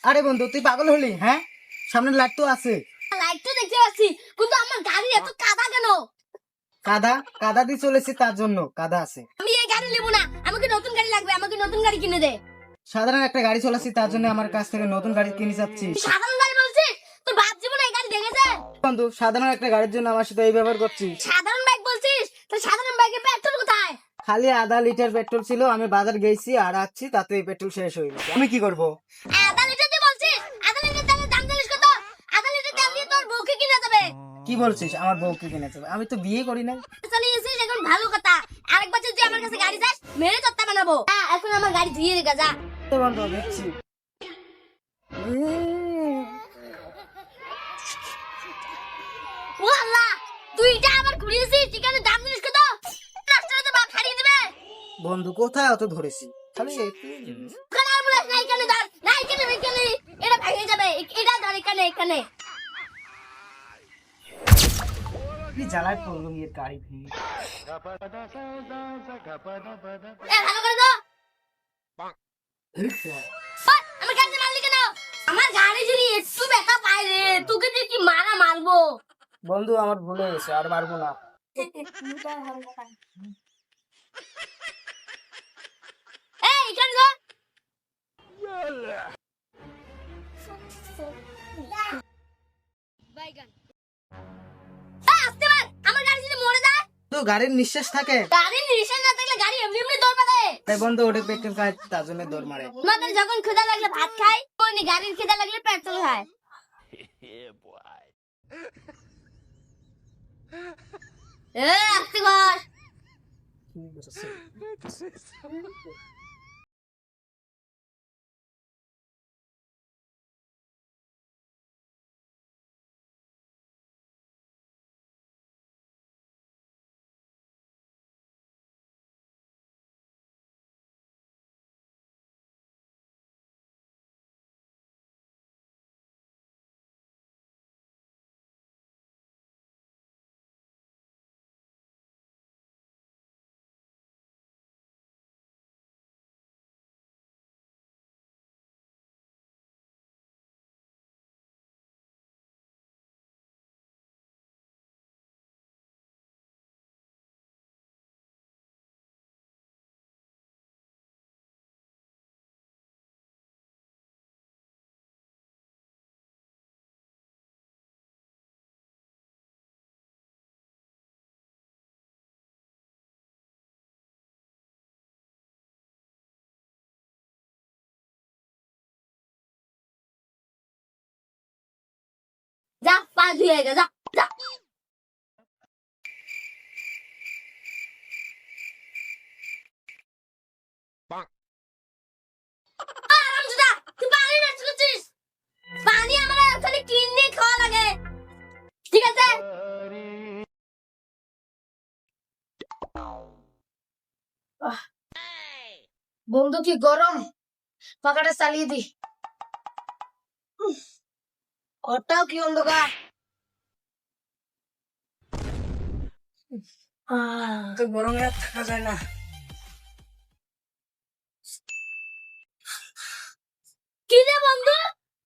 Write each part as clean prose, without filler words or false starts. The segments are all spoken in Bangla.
আরে বন্ধু তুই পাগল হলি? হ্যাঁ, সামনে লাইট তো আছে। লাইট তো দেখতে পাচ্ছি, কিন্তু আমার গাড়ি এত কাদা কেন? কাদা কাদা দিয়ে চলেছি, তার জন্য কাদা আছে। আমি এই গাড়ি নেবো না, আমাকে নতুন গাড়ি লাগবে, আমাকে নতুন গাড়ি কিনে দে। সাধারণ একটা গাড়ি চলাচ্ছি, তার জন্য আমার কাছ থেকে নতুন গাড়ি কিনে যাচ্ছিস? তুই সাধারণ গাড়ি বলছিস? তোর বাপ জীবনে এই গাড়ি দেখেছে? বন্ধু, সাধারণ একটা গাড়ির জন্য আমার সাথে এই ব্যবহার করছিস? সাধারণ বাইক বলছিস? তো সাধারণ বাইকে পেট্রোল কোথায়? খালি আধা লিটার পেট্রোল ছিল, আমি বাজার গেছি আর আসছি, তাতে এই পেট্রোল শেষ হয়ে গেছে। আমি কি করব? আধা লিটার দিয়ে বলছিস? আধা লিটার তেলের দাম জানিস কত? আধা লিটার তেল দিয়ে তোর বউকে কিনে যাবে। কি বলছিস? আমার বউকে কিনে দেবে? আমি তো বিয়ে করি নাই। চলে এসেছিস এখন, ভালো কথা। আরেক বছর তুই আমার কাছে গাড়ি চাস, মেরে চত্তা বানাবো। এখন আমার গাড়ি ধুয়ে রেখে যা। তো বন্ধু দেখছি। ও আল্লাহ, তুইটা আবার ঘুরিয়েছিস? ঠিকানে দাম জানিস কত? রাস্তায় তো বাপ হারিয়ে দিবে। বন্ধু কোথায় অত ধরেছি? খালি এটুকুই জিনিস। ওখানে অ্যাম্বুলেন্স নাই, এখানে ধর। না, এখানে এটা ভেঙে যাবে। এটা ধর, এখানে। কি জ্বালায় পড়লো এই গাড়ি ভেঙে। ভালো করে দাও। ওই, আমার গাড়িতে মারলি কেন? আমার গাড়ি যদি একটু ব্যথা পায় রে, তোকে দিয়ে কি মারবো। বন্ধু আমার ভুল হয়ে গেছে, আর পারবো না। এই, এখানে ধর। বাইগান। আসতে পার, আমার গাড়ি যদি মরে যায়। তো গাড়ির নিঃশ্বাস থাকে, গাড়ির নিশান না থাকলে গাড়ি এমনি এমনি দৌড় মারে। তাই বন্ধু ওটা পেট্রোল খায়, তার জন্য দৌড় মারে। আমাদের যখন খিদা লাগলে ভাত খাই, ওই গাড়ির খিদা লাগলে পেট্রোল খায়। আসতে কর। যা, পা ধুয়ে গে, যা যা। আরামজাদা, তুই পানি নষ্ট করছিস। পানি আমার খালি কিনে খাওয়া লাগে, ঠিক আছে? বন্ধু কি গরম, পাখাটা চালিয়ে দি। ঘরটাও কি অন্ধকার। তো গরমে আর থাকা যায় না। কি রে বন্ধু,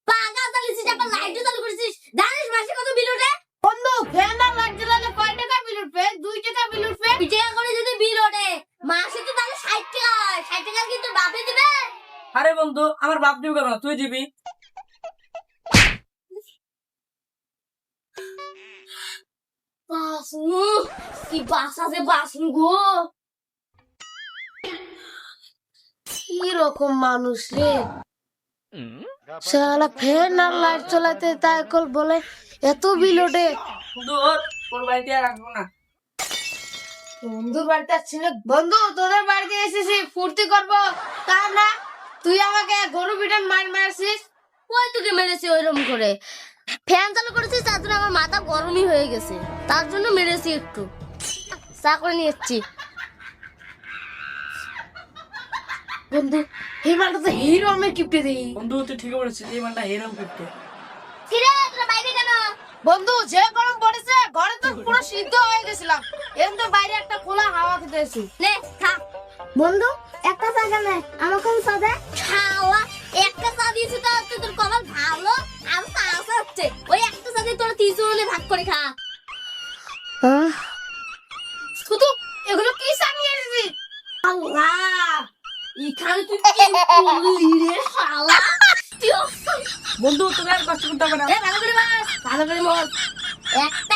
পাগা চালিয়েছিস, আবার লাইটও চালু করেছিস। জানিস মাসে কত বিল ওঠে? বন্ধু ফ্যান আর লাইট জ্বালালে কয় টাকা বিল উঠবে? 2 টাকা বিল উঠবে। 2 টাকা করে যদি বিল ওঠে, মাসে তো তাহলে 60 টাকা হয়। 60 টাকা কি তোর বাপে দিবে? আরে বন্ধু, আমার বাপ দিবে কেন, তুই দিবি। বাসু, কি বাসা যে বাসন গো। কি রকম মানুষ রে, শালা ফ্যান আর লাইট চালাতে তাই কল বলে এত বিল ওঠে। তোর বাড়িতে আর রাখবো না। বন্ধুর বাড়িতে আসছি না। বন্ধু তোদের বাড়িতে এসেছি ফুর্তি করবো, তা না তুই আমাকে গরু পিটান মারছিস। ওই তোকে মেরেছি ওইরকম করে। ফ্যান চালু করেছিস, তার জন্য আমার মাথা গরমই হয়ে গেছে, তার জন্য মেরেছি একটু। চা করে নিয়ে এসছি। বন্ধু এই মালটা তো হিরো, আমি কিপটে দিই। বন্ধু তুই ঠিক বলেছিস, এই মানটা এরকম করতে। কিরে তোরা বাইরে কেন? বন্ধু যে গরম পড়েছে, ঘরে তো পুরো সিদ্ধ হয়ে গেছিলাম, এর তো বাইরে একটা খোলা হাওয়া খেতে এসেছি। নে খা। বন্ধু একটা চা কেন আমাকে চা দে। খাওয়া একটা চা দিয়েছি তো তুই তোর কপাল ভালো আর চা হচ্ছে ওই একটা চা দিয়ে তোরা 3 জনে ভাগ করে খা। শুধু এগুলো কি সানিয়ে এসেছি? আল্লাহ এখানে তুই কি করলি রে শালা? বন্ধু তুমি আর কষ্ট করতে হবে না। ভালো করে বাস ভালো করে মর একটা